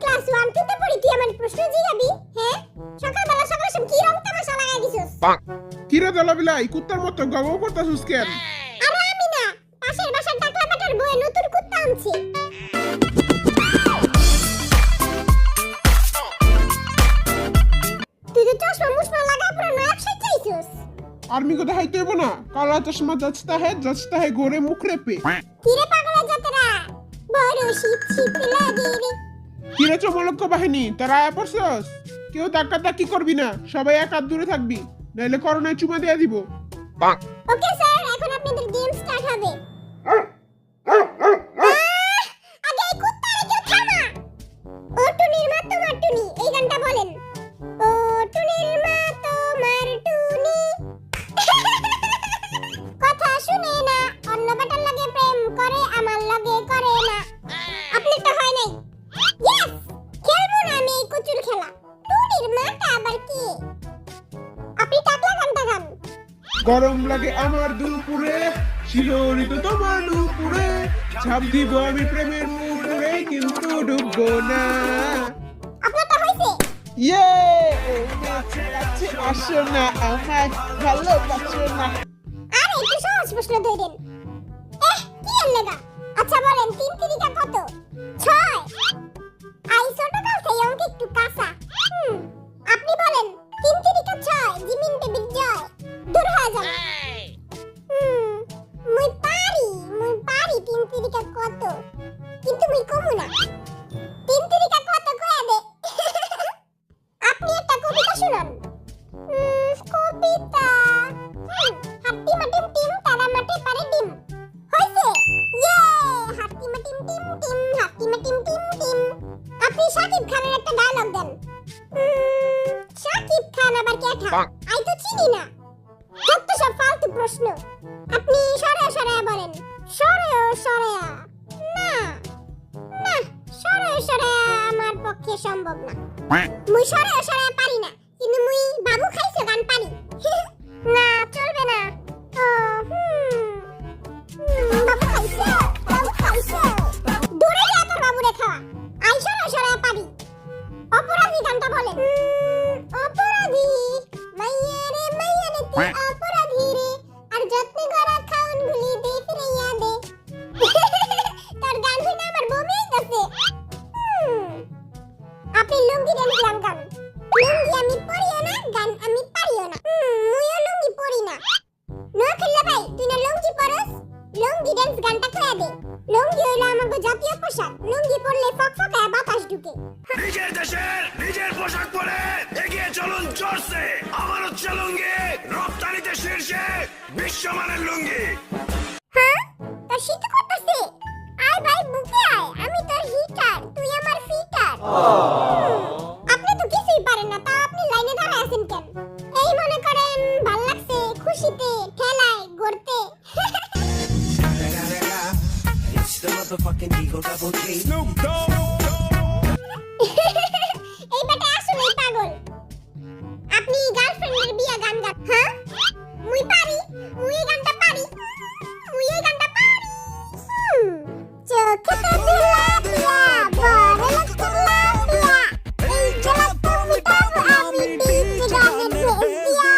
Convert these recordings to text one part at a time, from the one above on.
Class 1 2 তে পড়ি তুই আমার প্রশ্ন জিগাবি হ্যাঁ সকালবেলা সব কি রং তামাশা লাগাই দিছস কি রে দলাবিলাই কুত্তার মতো গগো করতাছস কেন? আরে আমি না পাশের বাসার টাকলা বেটার বউয়ে নতুন কুত্তা আনছে তুই তো চশমা মুশমা লাগা পুরো নায়ক সাজাইছস आर्मी को दिखाई देबो ना काला चश्मा जचता है गोरे मुखरे पे কিরে পাগলা যাতরা বড় শীত লাগে রে কি রে চমলক বাহিনী তারা আয়া পড়ছস কেউ ধাক্কা করবি না সবাই এক হাত দূরে থাকবি নাইলে করোনায় চুমা দেয়া দিব ওকে স্যার এখন আপনাদের গেম স্টার্ট হবে আগে এই কুত্তারে কেউ থামা ও টুনির মা তোমার টুনি এই গানটা বলেন ও টুনির মা তোমার টুনি কথা শুনে না অন্য বেটার লাগে প্রেম করে আমার লাগে করে না আপনি তো হয় নাই ইয়েস খেলবো না আমি এই কুচুর খেলা টুনির মাটা আবার কি আপনি টাকলা গানটা গান গরম লাগে আমার দুপুরে শিহরিত তোমার দুপুরে ঝাঁপ দিব আমি প্রেমের পুকুরে কিন্তু ডুববো না আপনারটা হইছে ইয়ে কাছে আসো না আমার ভালোবাসো না আরে একটু সহজ প্রশ্ন ধরেন কি এর লাগা আচ্ছা বলেন 3 তিরিকা কত 6 আই ছোটকাল থেকে অঙ্ক একটু কাঁচা আপনি বলেন 3 তিরিকা 6 জিমিন বেবির জয় দূর হয়ে যান মুই পারি 3 তিরিকা কত কিন্তু মুই কমু না 3 তিরিকা কত কয়ে দে আপনি একটা কবিতা শুনান কবিতা হাতি মাটিম টিম তারা মাটি পারে ডিম হইছে ইয়ে হাতি মাটিম টিম টিম হাতি মাটিম টিম টিম আপনি শাকিব খানের একটা ডায়লগ দেন শাকিব খান আবার কেঠা আই তো চিনি না যত সব ফালতু প্রশ্ন আপনি সরে বলেন সরে না না সরে আমার পক্ষে সম্ভব না মুই সরে পারি না কিন্তু মুই বাবু খাইছে গান পারি না চলবে না ও বাবু খাইছে দূরে যা তোর বাবু রেখা আই সরে পারি অপরাধী গানটা বলেন অপরাধী মাইয়া রে তুই অপরাধী রে আর যত্ন করা খাউন গুলি দে ফিরাইয়া দে তোর গান শুনে আমার বমি হইতাছে আপনি লুঙ্গি ডান্স গান লুঙ্গি আমি পরিও না গান আমি পারিও না মুইও লুঙ্গি পরি না নোয়াখালী ভাই তুই না লুঙ্গি পরস লুঙ্গি ডান্স গানটা কইয়া দে লুঙ্গি হইলো আমাদের জাতীয় পোশাক লুঙ্গি পরলে ফকফকায় বাতাস ঢুকে নিজের দেশের নিজের পোশাক পরে এগিয়ে চলুন জোরসে আমার হচ্ছে লুঙ্গি রপ্তানিতে শীর্ষে বিশ্বমানের লুঙ্গি হ্যাঁ তোর শীত করতেছে আয় ভাই বুকে আয় আমি তোর হিটার তুই আমার ফিটার আপনি তো কিছুই পারেন না তা আপনি লাইনে দাঁড়ায় আছেন কেন এই মনে করেন ভাল লাগছে খুশিতে ঠেলায় গড়তে It's the motherfucking Eagle Double G. এই বেটা আসলেই পাগল আপনি গার্লফ্রেন্ডের বিয়া গান গান হ্যাঁ মুই পারি মুই এই গানটা পারি চোখে দিলা দিয়া বড় লাগতে লাপিয়া এই জলা তুমি তবু আমি ডিজে গানে প্লেস দিয়া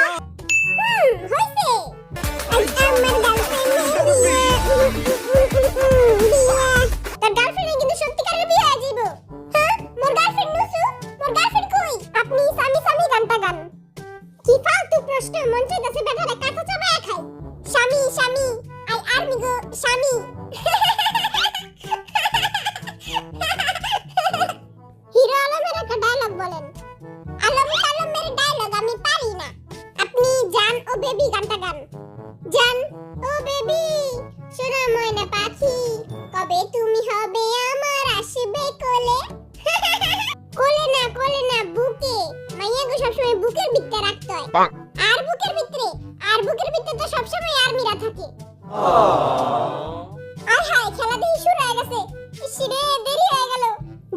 হইছে আই আমার গার্লফ্রেন্ডের বিয়া তোর গার্লফ্রেন্ড কিন্তু সত্যিকারের বিয়ে হয়ে যাইবো হ্যাঁ মোর গার্লফ্রেন্ড নুসু মোর গার্লফ্রেন্ড কই আপনি স্বামী গানটা গান কি ফালতু প্রশ্ন মন চাইতাছে বেটারে কাঁচা চাবায় খাই স্বামী আই আর্মি গো স্বামী হিরো আলমের একটা ডায়লগ বলেন আলমের ডায়লগ আমি পারি না আপনি জান ও বেবি গানটা গান জান ও বেবি সোনা ময়না পাখি কবে তুমি হবে আমার আসবে কোলে কোলে না বুকে মাইয়া গো সবসময় বুকের ভিতরে রাখতে হয় আর বুকের ভিতরে তো সবসময় আর্মিরা থাকে আয় হায় খেলা দেখি শুরু হয়ে গেছে ইসরে দেরি হয়ে গেল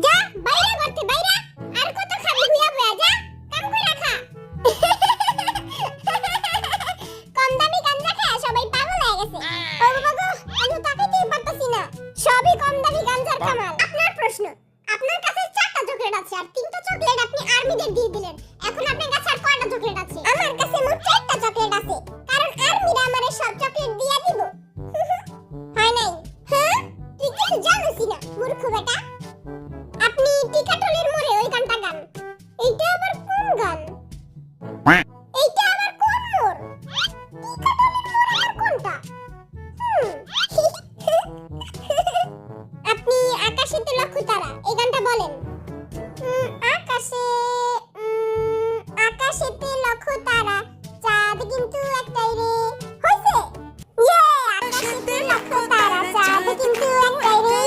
যা বাইরে করতে বাইরে আর কত খাবি হুইয়া যা কাম কই রাখা কম দামি গাঞ্জা খায় সবাই পাগল হয়ে গেছে ও বাবা গো আমি তাকাইতেই পারতাছি না সবই কম দামি গাঞ্জার কামাল আপনার প্রশ্ন আপনার কাছে চারটা চোখের আর্মিদের দিয়ে দিলেন। এখন আপনার কাছে আর কয়টা চকলেট আছে? আমার কাছে মোট 4টা চকলেট আছে, কারণ আর্মিরা আমারে সব চকলেট দিয়ে দিব। হয় নাই? হ্যাঁ, তুই কিছু জানিস না মূর্খ বেটা। আপনি টিকাটলির মোড়ে ওই গানটা গান। এইটা আবার কোন গান? এইটা আবার কোন মোড়? টিকাটলির মোড় আবার কোনটা? আপনি আকাশেতে লক্ষ্য তারা এই গানটা বলেন। আকাশেতে লক্ষ্য তারা, চাঁদ কিন্তু একটাই রে। হইছে? ইয়ে, আকাশেতে লক্ষ্য তারা, চাঁদ কিন্তু একটাই রে।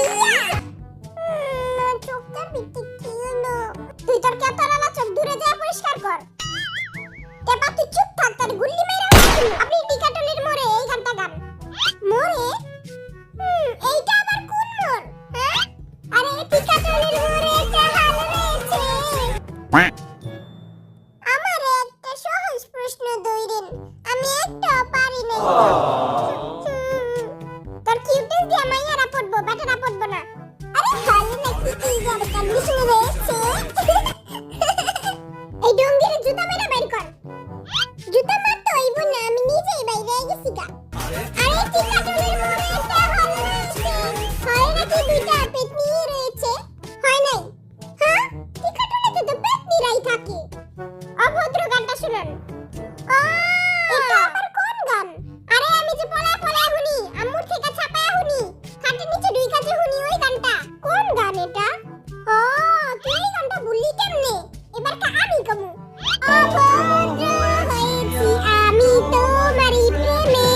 চোখটা বিটি কি হলো? তুই তোর কেতরালা চোখ দূরে যা পরিষ্কার কর। এবা তুই চুপ থাক, তোর গুল্লি মেরে উড়াবো। আপনি টিকাটলির মোড়ে এই গানটা গান। মোড়ে? এইটা আবার কোন মোড়? হ্যাঁ? আরে টিকাটলির মোড়ে একটা হাল রয়েছে। আমার একটা সহজ প্রশ্ন দইরেন, আমি একটাও পারি না। তোর কিউটেন্স দিয়ে মাইয়ারা পড়বো, বেটারা পড়বো না। আরে ভালো নাকি কি যাবে কন্ডিশন রয়েছে। এই ডঙ্গির জুতা মেরা বাইর কর। জুতা মারতে হইব না, আমি নিজেই বাইরে গেছি গা। আরে টিকাটলির মোড়ে একটা হাল রয়েছে। হয় নাকি দুইটা পেতনি রয়েছে? হয় নাই? হ্যাঁ, টিকাটলিতে তো পেতনিরাই থাকে। অভদ্র গানটা শুনুন। এটা আবার কোন গান? আরে আমি যে পলা পলা শুনি, আম্মুর থেকে ছাপায়া শুনি, খাটের নিচে দুই কাজে শুনি ওই গানটা। কোন গান এটা? ও, তুই এই গানটা বললি কেমনে? এবার কা আমি কমু। অভদ্র হয়েছি আমি তোমারই প্রেমে,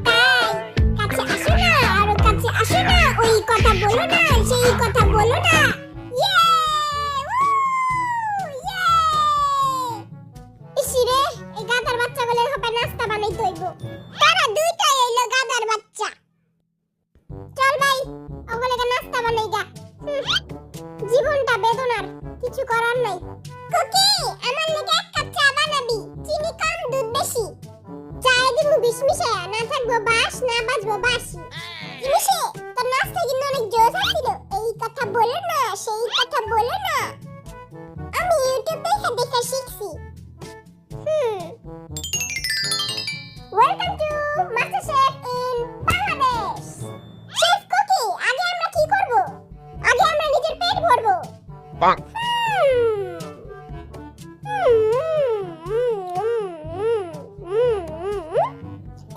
তাই কাছে আসো না, আরো কাছে আসো না, ওই কথা বলো না, সেই কথা বলো না। ইসিরে, এই গাদার বাচ্চাগুলোর হবে নাস্তা বানাইতে হইব। তারা দুইটাই হইলো গাদার বাচ্চা। চল ভাই, ওগুলোকে নাস্তা বানাই গা। জীবনটা বেদনার, কিছু করার নাই। কুকি, আমার লেগে এক কাপ চা বানাবি, চিনি কম দুধ বেশি। চায়ে দিব বিষ মিশায়া, না থাকবো বাস, না বাজবো বাসি। মিশে, তোর নাস্তা কিন্তু অনেক জোশ আছিল। এই কথা বলো না, সেই কথা বলো না। আমি ইউটিউব দেখে দেখে শিখছি। Welcome to master chef in Bangladesh. Chef কুকি, আগে আমরা কি করব? আগে আমরা নিজের পেট ভরবো।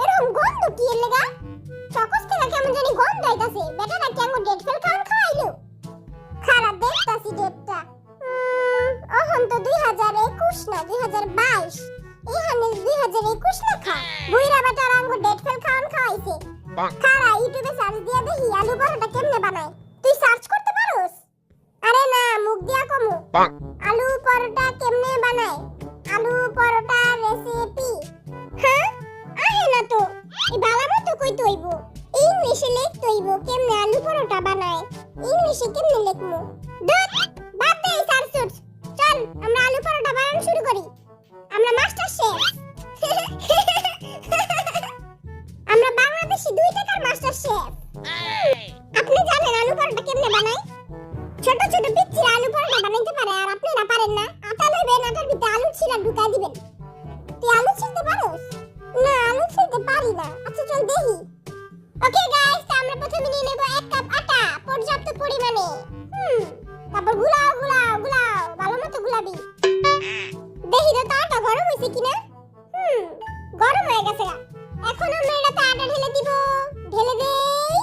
এরকম গন্ধ কি এর লাগা? চকস থেকে কেমন জানি গন্ধ আইতাছে। বেটারা কেমন ডেট ফেল খাওয়াইলো? খারাপ দেখতাছি ডেটটা। এখন তো 2021 না, 2022। এখানে 2021 লেখা। বুইরা বেটার আঙ্গুর ডেট ফেল খাওয়াইছে। খারা ইউটিউবে সার্চ দিয়া দেখি আলু পরোটা কেমনে বানায়। তুই সার্চ করতে পারোস? আরে না, মুখ দিয়া কমু। আলু পরোটা কেমনে বানায়? আলু পরোটা রেসিপি। হ্যাঁ, আহে না তো। এই বালা মতো কইতে হইব। ইংলিশে লিখতে হইব কেমনে আলু পরোটা বানায়। ইংলিশে কেমনে লিখমু? দত, বাদ দে এই সার্চ। চল আমরা আলু পরোটা বানানো শুরু করি। আমরা মাস্টার শেফ। আমরা বাংলাদেশি 2 টাকার মাস্টার শেফ। আপনি জানেন আলু পরোটা কেমনে বানায়? ছোট ছোট পিচ্চি আলু পরোটা বানাইতে পারে, আর আপনারা পারেন না। আটা লইবেন, আটার ভিতরে আলু ছিলা ঢুকাই দিবেন। তুই আলু ছিলতে পারোস? না, আলু ছিলতে পারি না। আচ্ছা চল দেখি। ওকে গাইস, আমরা প্রথমে নিয়ে নেব 1 কাপ আটা পর্যাপ্ত পরিমাণে। তারপর গুলাও গুলাও গুলাও, ভালো মতো গুলাবি। দেখি তো আটা গরম হইছে কিনা। গরম হয়ে গেছে। এখন আমরা এটাতে আটা ঢেলে দিব। ঢেলে দেই।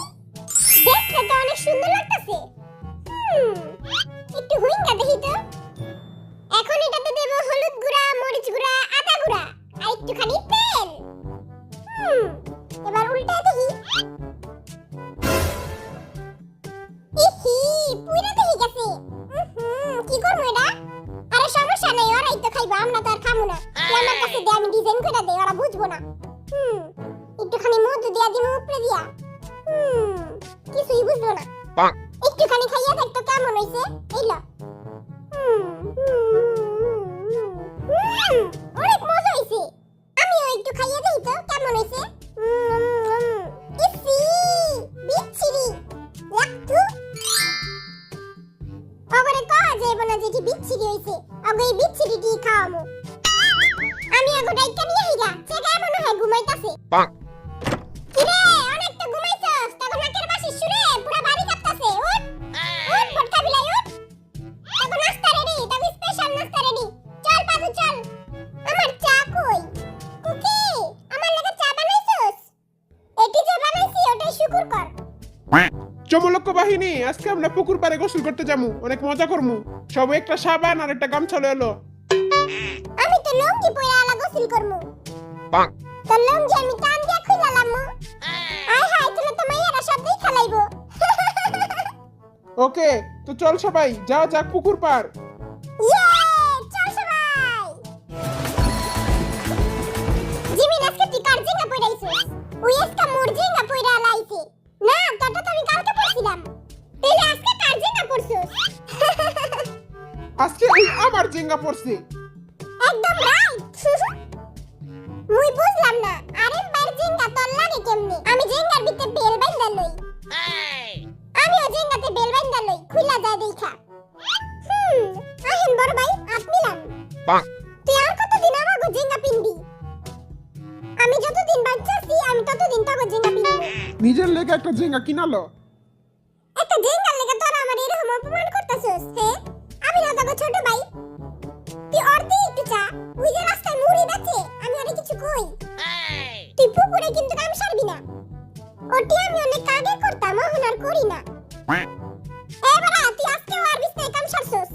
দেখতে তো অনেক সুন্দর লাগতেছে। একটু হুইঙ্গা দেখি তো। এখন এটাতে দেব হলুদ গুঁড়া, মরিচ গুঁড়া, আদা গুঁড়া আর একটুখানি তেল। এবার উল্টায় দেখি। ইহি, পুরা দেখি গেছে। কি করব এটা? আরে সমস্যা নাই, ওরাই তো খাইবো, আমরা তো আর খামু না। তুই আমার কাছে দে, আমি ডিজাইন করে দেই, ওরা বুঝবো না। একটুখানি মধু দিয়া দিমু উপরে দিয়া। কিছুই বুঝলো না। একটুখানি খাইয়া দেখ তো কেমন হইছে। এই ল। অনেক মজা হইছে। আমিও একটু খাইয়া দেই তো কেমন হইছে। ইসি, বিচ্ছিরি লাগতো। ওগরে কয় যে হইব না যেটি বিচ্ছিরি হইছে আগে এই বিচ্ছিরিটি খাওয়ামু আমি আগে ডাইকা নিয়ে আইগা চেগা মনে হয় ঘুমাইতাছে কিরে অনেক তো ঘুমাইছস তখন নাকের বাসি শুরে পুরো বাড়ি কাঁপতাছে উঠ উঠ ফটকা বিলাই উঠ তখন নাস্তা রেডি তখন স্পেশাল নাস্তা রেডি চল পাদু চল আমার চা কই কুকি আমার লাগা চা বানাইছস এটি যে বানাইছি ওটাই শুকর কর চমলক্ষ বাহিনী, আজকে আমরা পুকুর পাড়ে গোসল করতে যাবো, অনেক মজা করবো। সবাই একটা সাবান আর একটা গামছা লয়ে এলো। আমি তো লুঙ্গি পরে আলা গোসল করমু তো লুঙ্গি আমি টান দিয়া খুইলালামু আয় হায় তুমি তো মাইয়ারা সব দেই খালাইবো ওকে, তো চল সবাই যাও যাক পুকুর পাড়। ইয়ে চল সবাই জিমিন আজকে তুই কার জিঙ্গা পড়াইছিস ওই আজকে মোর জিঙ্গা পড়া আলাইছে না তোটা তো আমি কালকে পড়ছিলাম তাহলে আজকে কার জিঙ্গা পড়ছিস আজকে ওই আমার জিঙ্গা পড়ছে। একদম রাইট মুই বুঝলাম না আরে বাইর জিঙ্গা তোর লাগে কেমনে আমি জিঙ্গার ভিতরে বেল বাইন্দা লই আমিও জিঙ্গাতে বেল বাইন্দা লই খুলা যায় দেখা আহেন বড় ভাই আট নিলাম তুই আর কতদিন আমাগো জিঙ্গা পিনবি আমি যতদিন বাচ্চাছি আমি ততদিন তোগো জিঙ্গা পিনবো নিজের লেগে একটা জিঙ্গা কিনালো। একটা জিঙ্গার লেগে তোরা আমার এরকম অপমান করতেছস হ্যাঁ আমি না তোগো ছোট ভাই তুই অর্ধে একটু চা ওই যে রাস্তায় মুড়ি বেচে আমি অনেক কিছু কই তুই পুকুরে কিন্তু কাম সারবি না ওটি আমি অনেক আগে করতাম এখন আর করি না এবারে তুই আজকে আর বিস্তায় কাম সারছস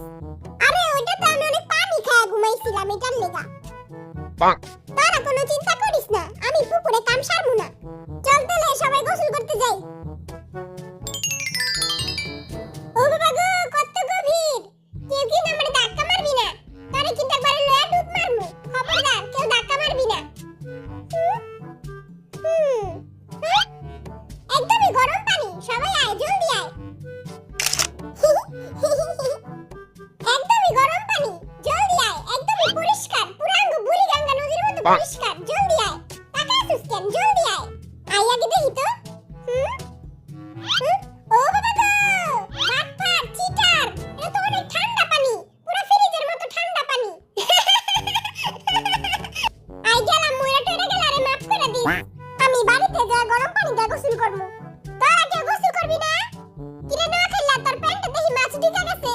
আরে ওইটা তো আমি অনেক পানি খায় ঘুমাইছিলাম এটার লেগা তোরা কোনো চিন্তা করিস না আমি পুকুরে কাম সারবো না চল তাহলে সবাই গোসল করতে যাই ও বাবা গো কত গভীর কেউ কি আমারে ধাক্কা মারবি না তোরে কিন্তু একবারে লয়া ডুব মারমু খবরদার কেউ ধাক্কা মারবি না একদমই গরম পানি সবাই আয় জলদি আয় একদমই গরম পানি জলদি আয় একদমই পরিষ্কার পুরাঙ্গ বুড়িগঙ্গা নদীর মতো পরিষ্কার জলদি আয় টাকা আসুস কেন জলদি আয় আয় আগে দেখি তো ও বাবা গো বাটপার চিটার এটা তো অনেক ঠান্ডা পানি পুরো ফ্রিজের মতো ঠান্ডা পানি আই গেলাম মইরা টরে গেলারে মাফ করে দিস আমি বাড়িতে যা গরম পানি দিয়ে গোসল করব তোরা কেউ গোসল করবি না কিরে না খেললা তোর প্যান্টে দেখি মাছ ঢুকে গেছে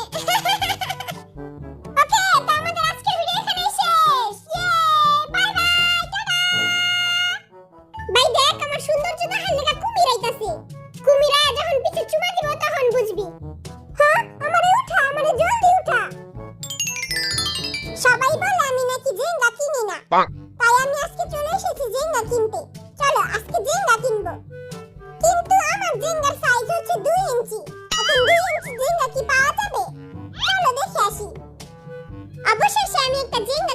ওকে তো আমাদের আজকের ভিডিও এখানেই শেষ বাই বাই টাটা ভাই দেখ আমার সৌন্দর্য দেখার লেগা কুমির আইতাছে কুমিরা যখন পিছে চুমা দিব তখন বুঝবি হ্যাঁ আমারে উঠা আমারে জলদি উঠা সবাই বলে আমি নাকি জিঙ্গা কিনি না তাই আমি আজকে চলে এসেছি জিঙ্গা কিনতে চলো আজকে জিঙ্গা কিনবো কিন্তু আমার জিঙ্গার সাইজ হচ্ছে 2 ইঞ্চি এখন 2 ইঞ্চি জিঙ্গা কি পাওয়া যাবে চলো দেখে আসি অবশেষে আমি একটা জিঙ্গা